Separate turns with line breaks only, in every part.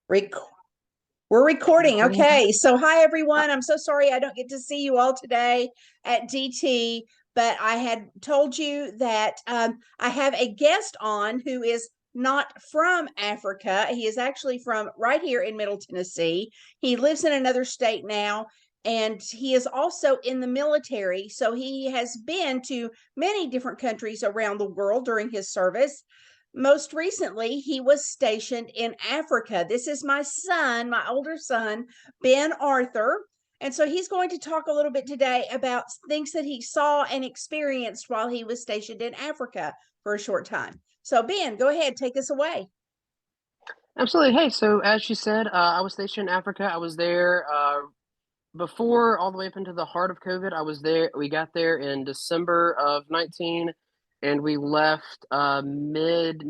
Rec- We're recording.
Recording time.
Okay. So, hi, everyone. I'm so sorry I don't get to see you all today at DT, but I had told you that I have a guest on who is not from Africa. He is actually from right here in Middle Tennessee. He lives in another state now, and he is also in the military. So, he has been to many different countries around the world during his service. Most recently, he was stationed in Africa. This is my son, my older son, Ben Arthur. And so he's going to talk a little bit today about things that he saw and experienced while he was stationed in Africa for a short time. So, Ben, go ahead, take us away.
Absolutely. Hey, so as you said, I was stationed in Africa. I was there before all the way up into the heart of COVID. I was there. We got there in December of 19, and we left mid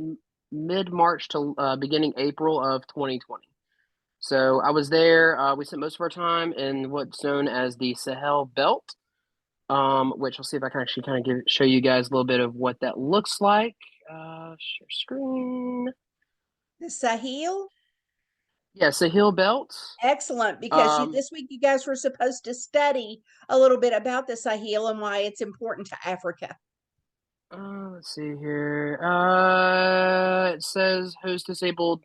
March to beginning April of 2020. So I was there. We spent most of our time in what's known as the Sahel Belt, which I'll see if I can actually kind of show you guys a little bit of what that looks like. Share screen.
The Sahel.
Yeah, Sahel Belt.
Excellent, because
Um,
this week you guys were supposed to study a little bit about the Sahel and why it's important to Africa.
let's see here. It says host disabled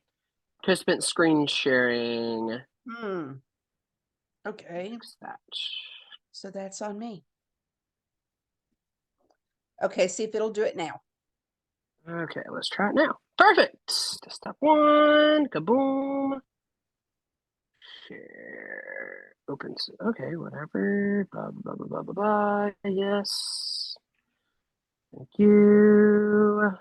participant screen sharing.
Hmm. Okay.
Fix that.
So that's on me. Okay, see if it'll do it now.
Okay, let's try it now. Perfect. Step one. Kaboom. Share. Open. Okay, whatever. Blah blah blah blah blah blah. Yes. Thank you.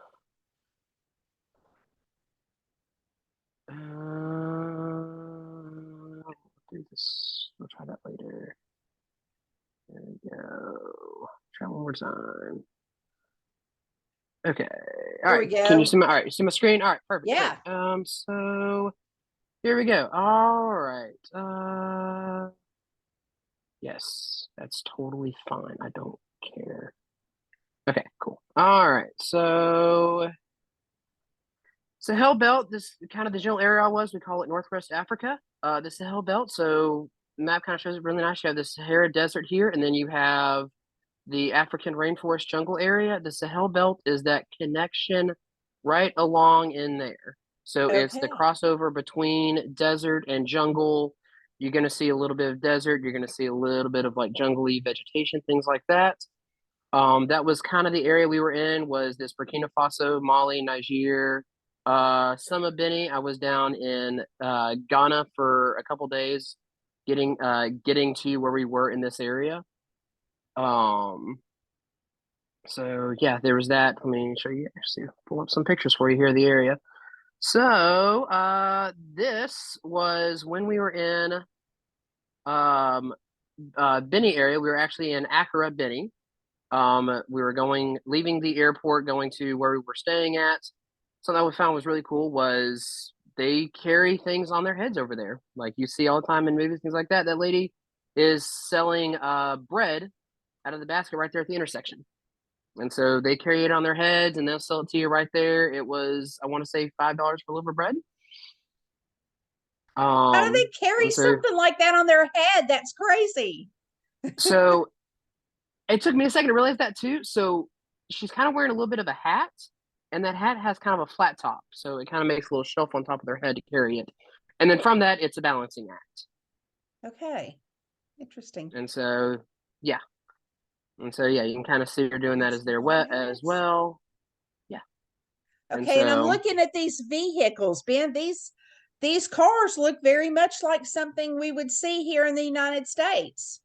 We'll do this. We'll try that later. There we go. Try one more time. Okay. All
There
right.
we
Can you
go.
see my? All right. You see my screen? All right. Perfect. Great.
Yeah.
So here we go. All right. Yes, that's totally fine. I don't care. Okay. Cool. All right. So Sahel Belt. This kind of the general area I was. We call it Northwest Africa. The Sahel Belt. So map kind of shows it really nice. You have the Sahara Desert here, and then you have the African rainforest jungle area. The Sahel Belt is that connection right along in there. So it's the
Okay.
crossover between desert and jungle. You're going to see a little bit of desert. You're going to see a little bit of like jungly vegetation, things like that. That was kind of the area we were in. Was this Burkina Faso, Mali, Niger, some of Benin. I was down in Ghana for a couple days, getting to where we were in this area. Um, so yeah, there was that. Let me show you, see, pull up some pictures for you here of the area. So this was when we were in um Beni area. We were actually in Accra, Beni. We were leaving the airport, going to where we were staying at. Something that we found was really cool was they carry things on their heads over there, like you see all the time in movies, things like that. That lady is selling bread out of the basket right there at the intersection. And so they carry it on their heads and they'll sell it to you right there. It was, I want to say, $5 for a loaf of bread.
How do they carry
And so
something like that on their head? That's crazy.
so it took me a second to realize that too. So she's kind of wearing a little bit of a hat, and that hat has kind of a flat top. So it kind of makes a little shelf on top of their head to carry it. And then from that, it's a balancing act.
Okay. Interesting.
And so yeah. And so yeah, you can kind of see her doing that
That's
as their wet as
nice.
well. Yeah. And
Okay, and I'm
so
looking at these vehicles, Ben. These cars look very much like something we would see here in the United States.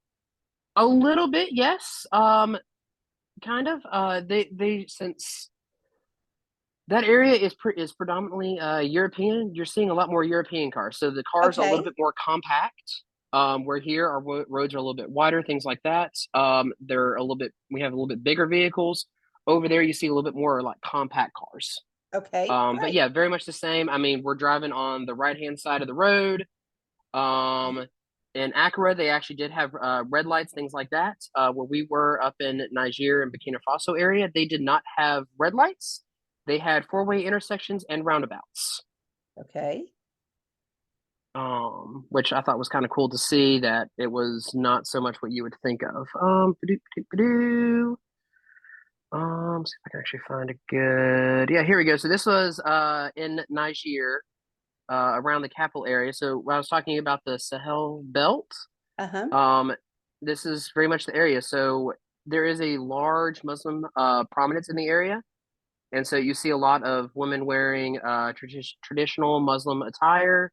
a little bit, yes. Kind of. They since that area is predominantly European. You're seeing a lot more European cars, so the cars are a little
Okay.
bit more compact. Where here our roads are a little bit wider, things like that. They're a little bit. We have a little bit bigger vehicles. Over there, you see a little bit more like compact cars.
Okay.
But
Great.
yeah, very much the same. I mean, we're driving on the right hand side of the road. Um, in Accra, they actually did have red lights, things like that. Where we were up in Niger and Burkina Faso area, they did not have red lights. They had four-way intersections and roundabouts.
Okay.
which I thought was kind of cool to see that it was not so much what you would think of. See if I can actually find a good. Yeah, here we go. So this was in Niger, around the capital area. So when I was talking about the Sahel belt,
Uh-huh.
um, this is very much the area. So there is a large Muslim prominence in the area, and so you see a lot of women wearing traditional Muslim attire.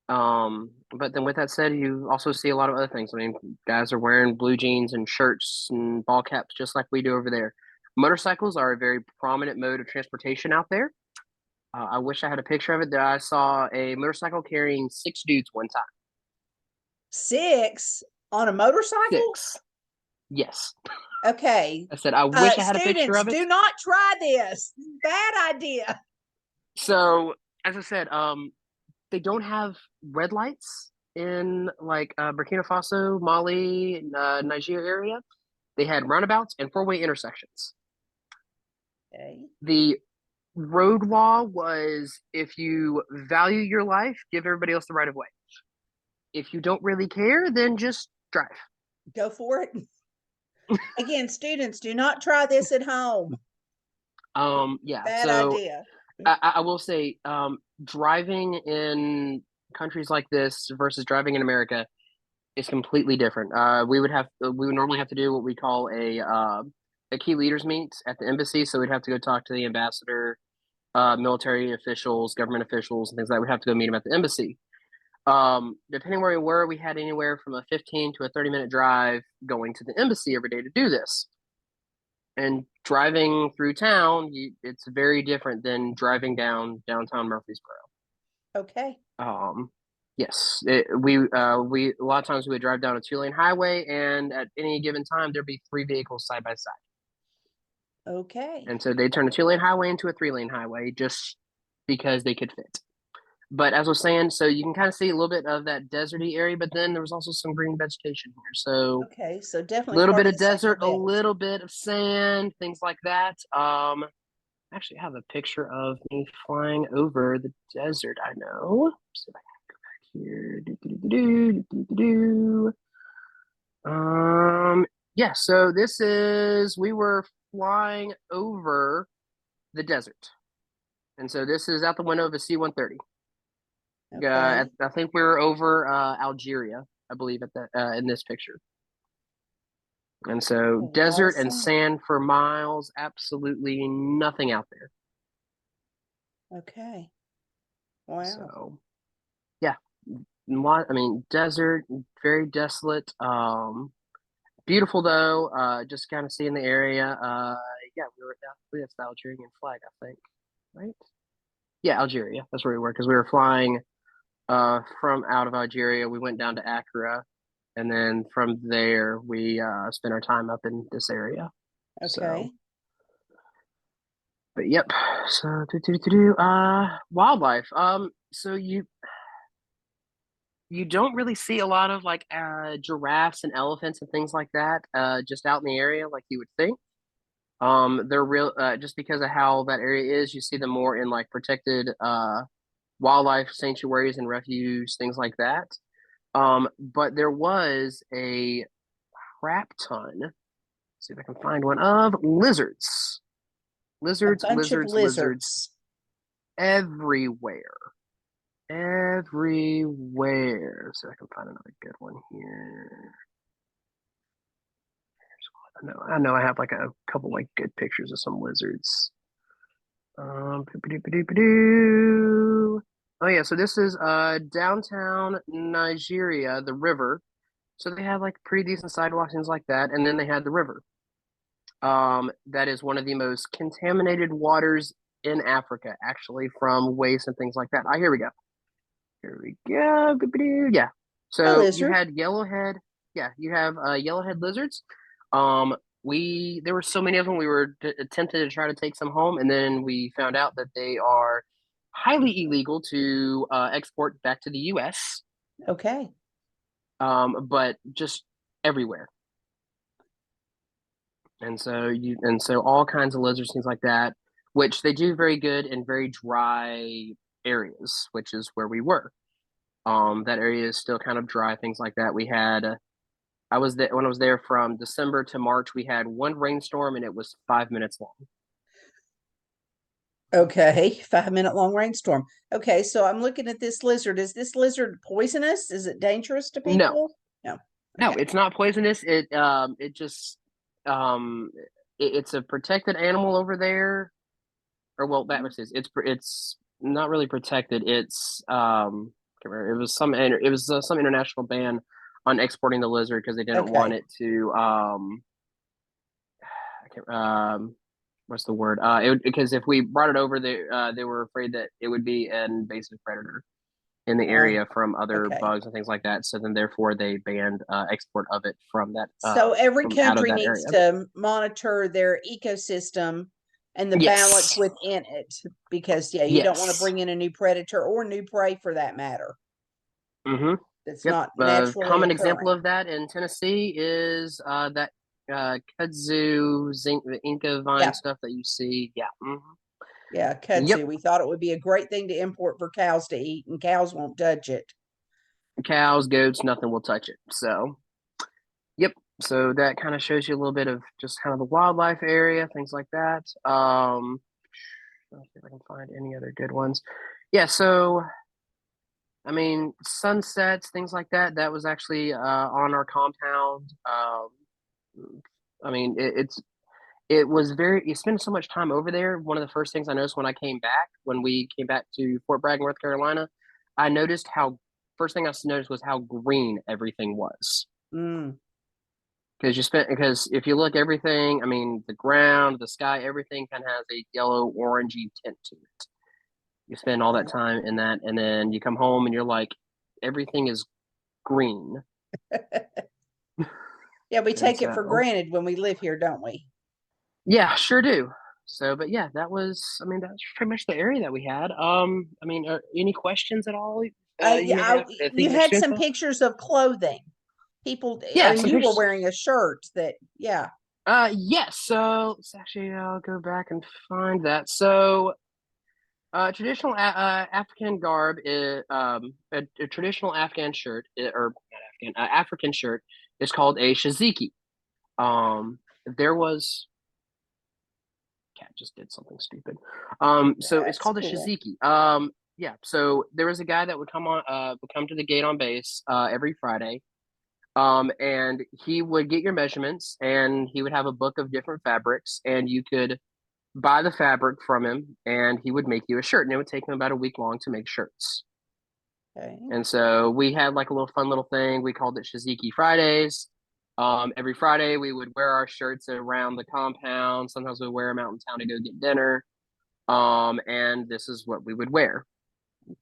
But then with that said, you also see a lot of other things. I mean, guys are wearing blue jeans and shirts and ball caps just like we do over there. Motorcycles are a very prominent mode of transportation out there. I wish I had a picture of it. That I saw a motorcycle carrying six dudes one time.
Six on a motorcycle?
Six. Yes.
Okay.
I said, I wish I had a picture
Students,
of it.
do not try this. Bad idea.
So, as I said, they don't have red lights in like Burkina Faso, Mali, Niger area. They had roundabouts and four-way intersections.
Okay.
The road law was if you value your life, give everybody else the right of way. If you don't really care, then just drive.
Go for it. Again, students, do not try this at home.
Yeah.
Bad
So
idea.
I will say, driving in countries like this versus driving in America is completely different. We would normally have to do what we call a key leaders meet at the embassy. So we'd have to go talk to the ambassador, military officials, government officials, and things like that. We'd have to go meet them at the embassy. Depending where we were, we had anywhere from a 15 to a 30-minute drive going to the embassy every day to do this. And driving through town, it's very different than driving downtown Murfreesboro.
Okay.
Um, yes, we a lot of times we would drive down a two-lane highway, and at any given time there'd be three vehicles side by side.
Okay.
And so they turned a two-lane highway into a three-lane highway just because they could fit. But as I was saying, so you can kind of see a little bit of that deserty area, but then there was also some green vegetation here. So
Okay. So
a
definitely
little
part
bit
of
of
the Central
desert, a
Belt.
little bit of sand, things like that. I actually have a picture of me flying over the desert. I know. So if I can go back here. Yeah. So we were flying over the desert, and so this is out the window of a C-130.
Okay.
I think we were over Algeria, I believe, at that in this picture. And
A
so
lot of
desert and
sand.
sand for miles, absolutely nothing out there.
Okay. Wow.
So yeah, I mean, desert, very desolate. Beautiful though. Just kind of seeing the area. Yeah, we were. I believe that's the Algerian flag, I think, right? Yeah, Algeria. That's where we were because we were flying from out of Algeria. We went down to Accra, and then from there we spent our time up in this area. So,
Okay.
but yep. So wildlife. So you don't really see a lot of like giraffes and elephants and things like that just out in the area like you would think. They're real just because of how that area is. You see them more in like protected wildlife sanctuaries and refuge, things like that. But there was a crap ton. Let's see if I can find one of lizards.
A
Lizards,
bunch of
lizards, lizards
lizards.
everywhere. Everywhere. So I can find another good one here. I know I have like a couple like good pictures of some lizards. Oh yeah, so this is downtown Nigeria, the river. So they have like pretty decent sidewalks, things like that, and then they had the river. That is one of the most contaminated waters in Africa, actually, from waste and things like that. Here we go. Here we go. Yeah.
A
So you
lizard.
had yellowhead. Yeah, you have yellowhead lizards. Um, there were so many of them. We were attempted to try to take some home, and then we found out that they are highly illegal to export back to the U.S.
Okay.
But just everywhere. And so all kinds of lizards, things like that, which they do very good in very dry areas, which is where we were. That area is still kind of dry, things like that. We had I was there when I was there from December to March. We had one rainstorm and it was 5 minutes long.
Okay, 5 minute long rainstorm. Okay, so I'm looking at this lizard. Is this lizard poisonous? Is it dangerous to
No,
people? No.
no,
Okay.
it's not poisonous. It just um, it's a protected animal over there. Or well, that was his. It's not really protected. It's can't remember. It was some international ban on exporting the lizard because they didn't want
Okay.
it to I can't what's the word? Because if we brought it over, they were afraid that it would be an invasive predator in the
Uh,
area from other
okay.
bugs and things like that. So then, therefore, they banned export of it
So every
from out of
country
that
needs
area.
to monitor their ecosystem and the balance
Yes,
within it because yeah, you don't want to
yes.
bring in a new predator or new prey for that matter.
Mm-hmm.
That's
Yep.
not
A
naturally
common example
occurring.
of that in Tennessee is that kudzu zinc, the Inca vine
Yeah.
stuff that you see. Yeah.
Yeah,
Yep.
kudzu. We thought it would be a great thing to import for cows to eat, and cows won't touch it.
Cows, goats, nothing will touch it. So, yep. So that kind of shows you a little bit of just kind of the wildlife area, things like that. Let's see if I can find any other good ones. Yeah. So, I mean, sunsets, things like that. That was actually on our compound. I mean, it was very, you spend so much time over there. One of the first things I noticed when I came back, when we came back to Fort Bragg, North Carolina, I noticed how, first thing I noticed was how green everything was.
Mm.
Because if you look everything, I mean, the ground, the sky, everything kind of has a yellow, orangey tint to it. You spend all that
Yeah.
time in that, and then you come home and you're like, everything is green.
Yeah, we
And
take it for
so,
granted when we live here, don't we?
yeah, sure do. So, but yeah, I mean, that's pretty much the area that we had. I mean, any questions at all you
Yeah,
may have,
you
things that
had
you
some
thought?
pictures of clothing. People,
Yeah,
and
some
you were
pictures.
wearing a shirt that, yeah.
Yes. So, let's actually, I'll go back and find that. So, traditional African garb is a traditional Afghan shirt, or not Afghan, African shirt is called a shaziki. There was cat just did something stupid. So it's
That's
called a
cool.
shaziki. Yeah. So there was a guy that would come to the gate on base every Friday. And he would get your measurements, and he would have a book of different fabrics, and you could buy the fabric from him, and he would make you a shirt, and it would take him about a week long to make shirts.
Okay.
And so we had like a little fun little thing. We called it Shaziki Fridays. Every Friday we would wear our shirts around the compound. Sometimes we wear them out in town to go get dinner. And this is what we would wear.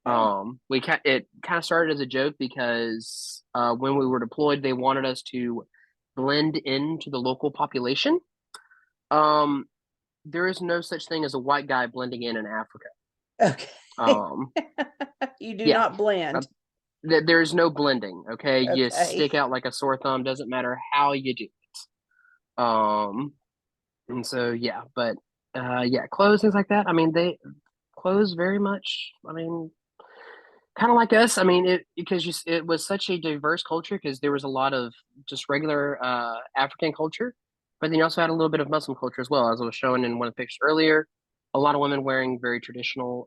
Okay.
It kind of started as a joke because when we were deployed, they wanted us to blend into the local population. Um, there is no such thing as a white guy blending in Africa.
Okay.
Um,
You do
yeah,
not
uh,
blend.
there's no blending. Okay, you
Okay.
stick out like a sore thumb. Doesn't matter how you do it. And so yeah, but yeah, clothes things like that. I mean, they clothes very much. I mean, kind of like us. I mean, it was such a diverse culture because there was a lot of just regular African culture, but then you also had a little bit of Muslim culture as well, as I was showing in one of the pictures earlier. A lot of women wearing very traditional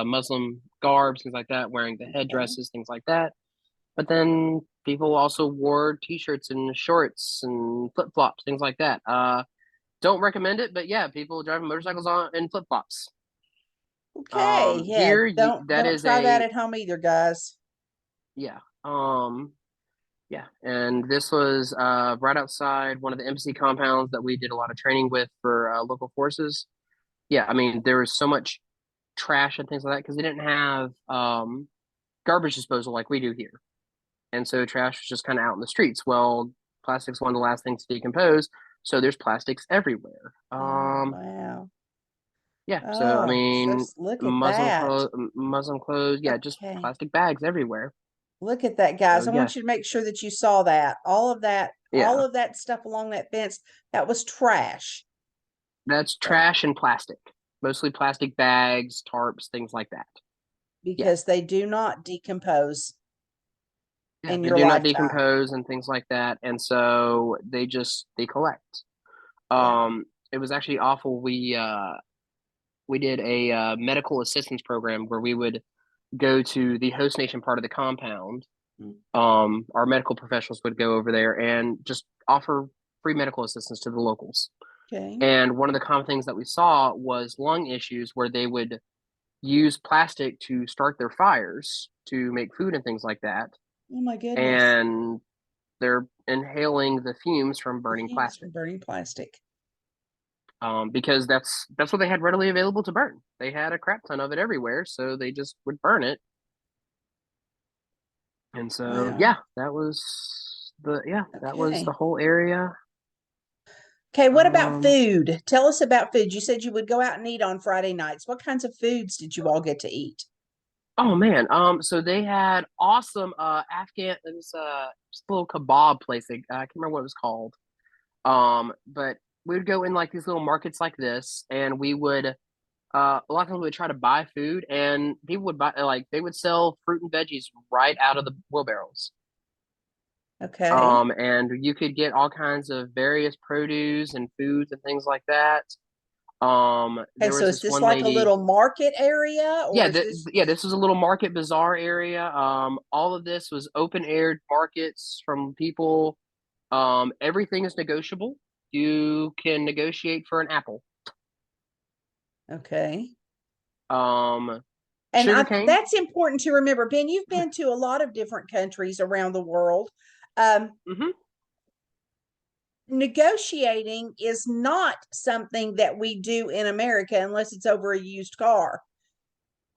Muslim garbs, things like that, wearing the
Okay.
headdresses, things like that. But then people also wore t-shirts and shorts and flip-flops, things like that. Don't recommend it, but yeah, people driving motorcycles on in flip-flops.
Okay. Yeah.
Here that
Don't
is
try that
a
at home either, guys.
yeah. Yeah, and this was right outside one of the embassy compounds that we did a lot of training with for local forces. Yeah, I mean there was so much trash and things like that because they didn't have garbage disposal like we do here, and so trash was just kind of out in the streets. Well, plastic's one of the last things to decompose, so there's plastics everywhere.
Oh, wow.
Yeah, so I
Oh,
mean
look at that.
Muslim clothes, yeah, just
Okay.
plastic bags everywhere.
Look at that,
So
guys. I
yeah,
want you to make sure that you saw that. All
yeah,
of that stuff along that fence, that was trash.
that's
So,
trash and plastic, mostly plastic bags, tarps, things like that. Yeah,
because they do not decompose
yeah,
in
they
your
do not
lifetime.
decompose and things like that, and so they collect.
Yeah.
It was actually awful. We did a medical assistance program where we would go to the host nation part of the compound.
Mm.
Our medical professionals would go over there and just offer free medical assistance to the locals.
Okay.
And one of the common things that we saw was lung issues where they would use plastic to start their fires to make food and things like that.
Oh my goodness.
And they're inhaling the fumes from
The
burning
fumes
plastic.
from burning plastic.
Because that's what they had readily available to burn. They had a crap ton of it everywhere, so they just would burn it. And so,
Wow.
yeah, that was the
Okay.
whole area.
Okay, what about
Um,
food? Tell us about food. You said you would go out and eat on Friday nights. What kinds of foods did you all get to eat?
oh man, so they had awesome Afghan. It was just a little kebab place. I can't remember what it was called. But we would go in like these little markets like this, and we would a lot of times we would try to buy food, and people would buy like they would sell fruit and veggies right out of the wheelbarrows.
Okay.
And you could get all kinds of various produce and foods and things like that.
Okay,
There
so
was
is
this
this
one
like a
lady.
little market area or is this
Yeah, this was a little market bazaar area. All of this was open aired markets from people. Everything is negotiable. You can negotiate for an apple.
okay?
Um,
And
Sugarcane.
that's important to remember. Ben, you've been to a lot of different countries around the world. Um,
Mm-hmm.
Negotiating is not something that we do in America unless it's over a used car.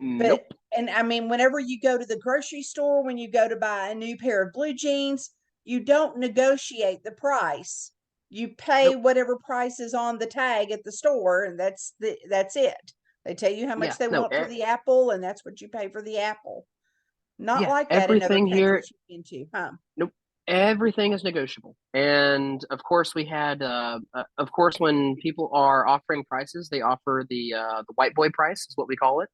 But,
Nope.
and I mean, whenever you go to the grocery store, when you go to buy a new pair of blue jeans, you don't negotiate the price. You pay
Nope.
whatever price is on the tag at the store, and that's it. They tell you how
Yeah.
much they
No.
want for the apple, and that's what you pay for the apple. Not
Yeah.
like that in other
Everything here.
countries you've been to, huh?
Nope. Everything is negotiable. And of course, we had, of course, when people are offering prices, they offer the white boy price is what we call it.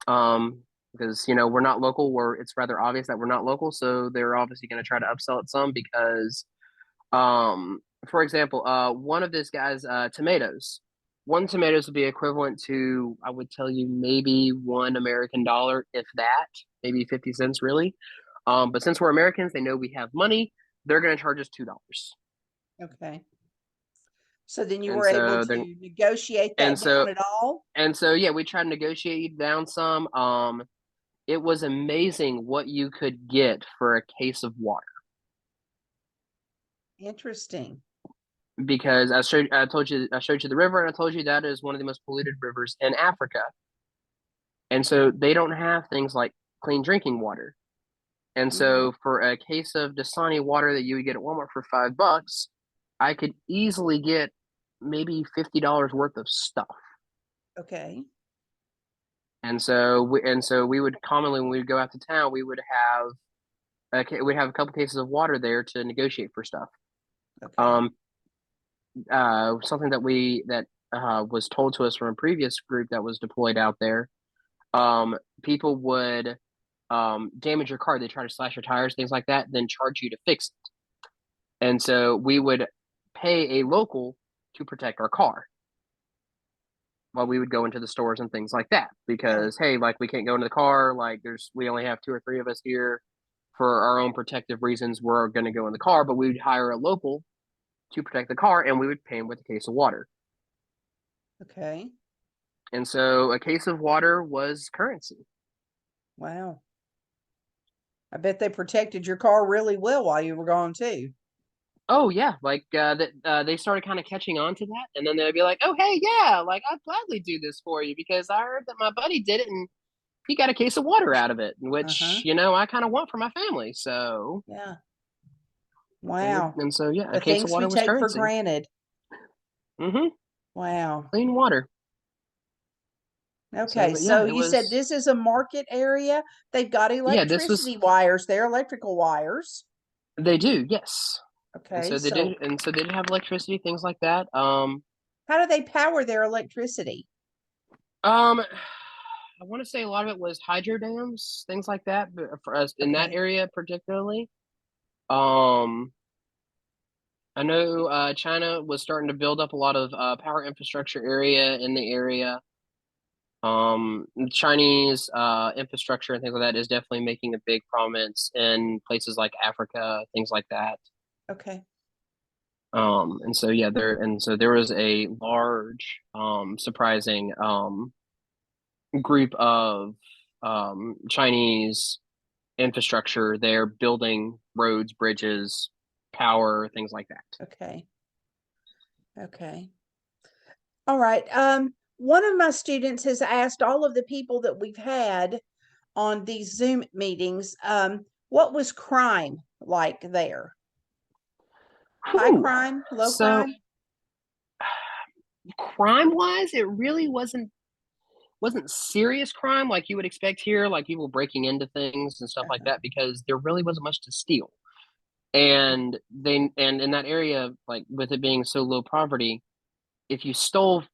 Um, because we're not local, it's rather obvious that we're not local, so they're obviously going to try to upsell it some because, for example, one of this guy's tomatoes, one tomatoes would be equivalent to, I would tell you, maybe $1 American, if that, maybe 50 cents really. But since we're Americans, they know we have money. They're going to charge us $2.
Okay. So then you
And
were able
so then,
to negotiate
and
that
so,
down at all?
yeah, we tried to negotiate down some. It was amazing what you could get for a case of water
Interesting.
because I showed you the river, and I told you that is one of the most polluted rivers in Africa. And so they don't have things like clean drinking water. And
Mm,
so for a case of Dasani water that you would get at Walmart for $5, I could easily get maybe $50 worth of stuff.
okay.
And so we would commonly, when we would go out to town, we'd have a couple cases of water there to negotiate for stuff.
Okay.
Um, Something that was told to us from a previous group that was deployed out there. People would damage your car. They try to slash your tires, things like that, then charge you to fix it. And so we would pay a local to protect our car while we would go into the stores and things like that.
Yeah.
Because hey, like we can't go into the car. Like we only have two or three of us here for our own protective reasons. We're going to go in the car, but we'd hire a local to protect the car, and we would pay him with a case of water.
Okay.
And so a case of water was currency.
Wow. I bet they protected your car really well while you were gone too.
Oh yeah, like they started kind of catching on to that, and then they'd be like, "Oh hey, yeah, like I'd gladly do this for you because I heard that my buddy did it and he got a case of water out of it, which
Uh-huh.
I kind of want for my family." So
Yeah.
they would,
Wow.
and so yeah, a
The
case of
things we
water was
take for
currency.
granted.
Mm-hmm.
Wow.
Clean water. So,
Okay.
but yeah,
So
it
you said
was.
this is a market area. They've got
Yeah, this was.
electricity wires there, electrical wires.
They do, yes,
Okay. So
and so they did have electricity, things like that.
how do they power their electricity?
Um, I want to say a lot of it was hydro dams, things like that, but for us in that
Okay.
area particularly. Um, I know China was starting to build up a lot of power infrastructure area in the area. Chinese infrastructure and things like that is definitely making a big prominence in places like Africa, things like that.
Okay.
And so yeah, there was a large, surprising group of Chinese infrastructure there, building roads, bridges, power, things like that.
Okay. Okay. All right. One of my students has asked all of the people that we've had on these Zoom meetings, what was crime like there? High
Whew.
crime, low
So
crime?
crime wise, it really wasn't serious crime like you would expect here, like people breaking into things and stuff like
Uh-huh.
that, because there really wasn't much to steal. And in that area, like with it being so low poverty, if you stole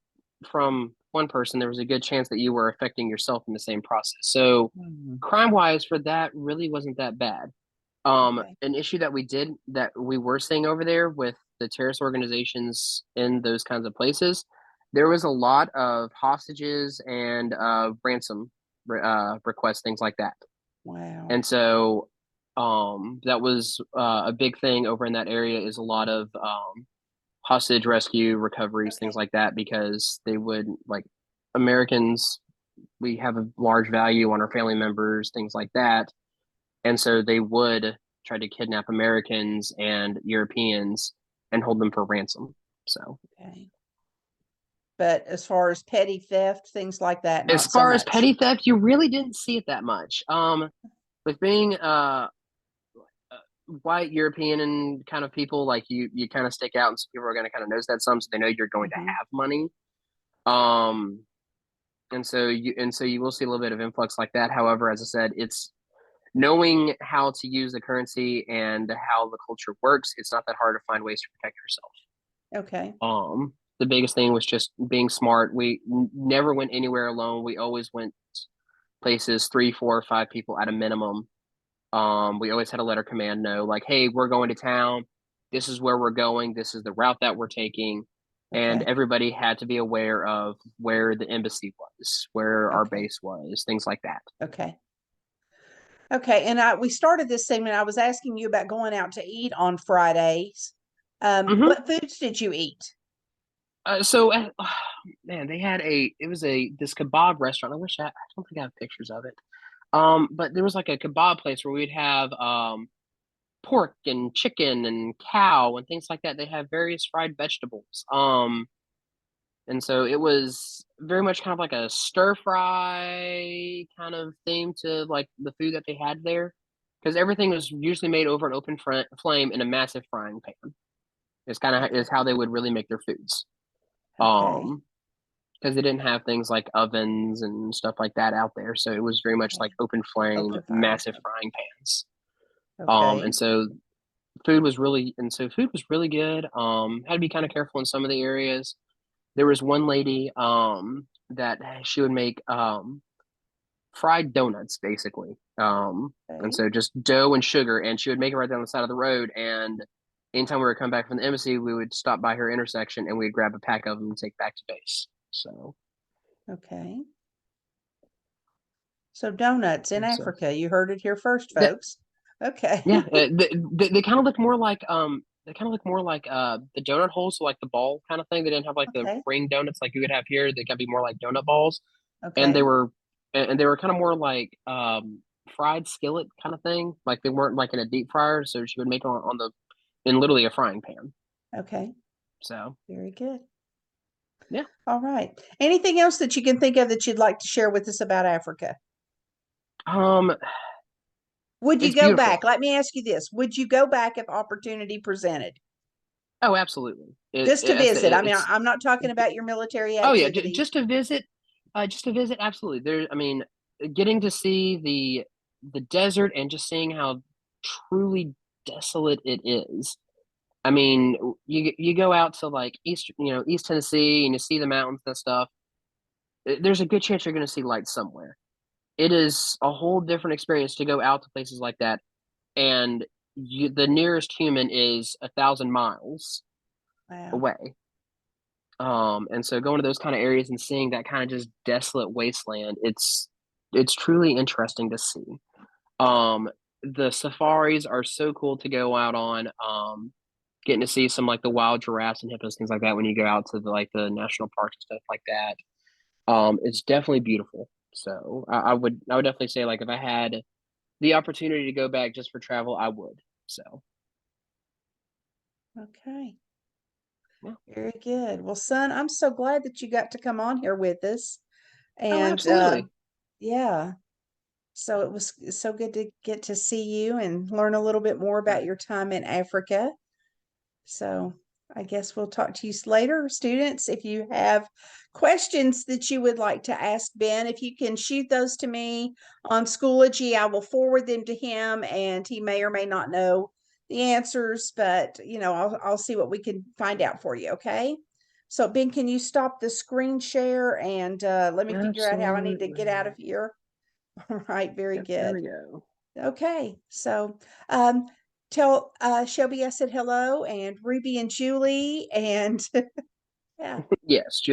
from one person, there was a good chance that you were affecting yourself in the same process. So
Mhm.
crime wise for that really wasn't that bad.
Okay.
An issue that we were seeing over there with the terrorist organizations in those kinds of places, there was a lot of hostages and ransom requests, things like that.
Wow.
And so that was a big thing over in that area is a lot of hostage rescue recoveries, things
Okay.
like that, because they would like Americans, we have a large value on our family members, things like that. And so they would try to kidnap Americans and Europeans and hold them for ransom. So,
Okay. But as far as petty theft, things like that,
as
not so
far as
much.
petty theft, you really didn't see it that much. With being white European and kind of people, like you kind of stick out, and so people are going to kind of notice that some, so they know you're going to
Hmm.
have money. Um, and so you will see a little bit of influx like that. However, as I said, it's knowing how to use the currency and how the culture works. It's not that hard to find ways to protect yourself.
Okay.
The biggest thing was just being smart. We never went anywhere alone. We always went places, three, four, or five people at a minimum. We always had a letter command know, like, hey, we're going to town. This is where we're going. This is the route that we're taking. And
Okay.
everybody had to be aware of where the embassy was, where our
Okay.
base was, things like that.
Okay. Okay. And we started this segment. I was asking you about going out to eat on Fridays.
Hmm.
What foods did you eat?
Man, they had it was this kebab restaurant. I don't think I have pictures of it. But there was like a kebab place where we'd have pork and chicken and cow and things like that. They have various fried vegetables. And so it was very much kind of like a stir fry kind of theme to like the food that they had there, because everything was usually made over an open flame in a massive frying pan. It's kind of
Okay.
is how they would really make their foods.
Okay.
Um, because they didn't have things like ovens and stuff like that out there, so it was very much like
Okay.
open flame,
Open fire.
massive frying pans.
Okay.
And so food was really good. Had to be kind of careful in some of the areas. There was one lady that she would make fried donuts basically. And
Okay.
so just dough and sugar, and she would make it right down the side of the road. And anytime we were coming back from the embassy, we would stop by her intersection and we'd grab a pack of them and take back to base. So,
Okay. So donuts in
so
Africa. You heard it here first,
that
folks. Okay.
yeah, they kind of look more like the donut holes, so like the ball kind of thing. They didn't have like the
Okay.
ring donuts like you would have here. They could be more like donut balls, and
Okay.
they were kind of more like fried skillet kind of thing. Like they weren't like in a deep fryer, so she would make it on the in literally a frying pan.
Okay.
So
Very good.
yeah.
All right. Anything else that you can think of that you'd like to share with us about Africa?
Um,
Would you
it's
go
beautiful.
back? Let me ask you this. Would you go back if opportunity presented?
Oh, absolutely.
Just to visit. I mean,
It's
I'm not talking about your military
oh yeah,
activities.
just to visit. Absolutely. I mean, getting to see the desert and just seeing how truly desolate it is. I mean, you go out to like East Tennessee, and you see the mountains and stuff. there's a good chance you're going to see lights somewhere. It is a whole different experience to go out to places like that, and the nearest human is 1,000 miles
Wow.
away. And so going to those kind of areas and seeing that kind of just desolate wasteland, it's truly interesting to see. The safaris are so cool to go out on. Getting to see some like the wild giraffes and hippos, things like that when you go out to the national parks and stuff like that. It's definitely beautiful. So I would definitely say like if I had the opportunity to go back just for travel, I would. So
Okay.
yeah.
Very good. Well, son, I'm so glad that you got to come on here with us.
Oh,
And
absolutely.
yeah, so it was so good to get to see you and learn a little bit more about your time in Africa. So I guess we'll talk to you later, students. If you have questions that you would like to ask Ben, if you can shoot those to me on Schoology, I will forward them to him, and he may or may not know the answers, but I'll see what we can find out for you. Okay. So Ben, can you stop the screen share and let me figure out how I need to get out of
Absolutely.
here? All right. Very
Yep, there
good.
we go.
Okay, so um, tell Shelby I said hello, and Ruby and Julie, and yeah.
Yes,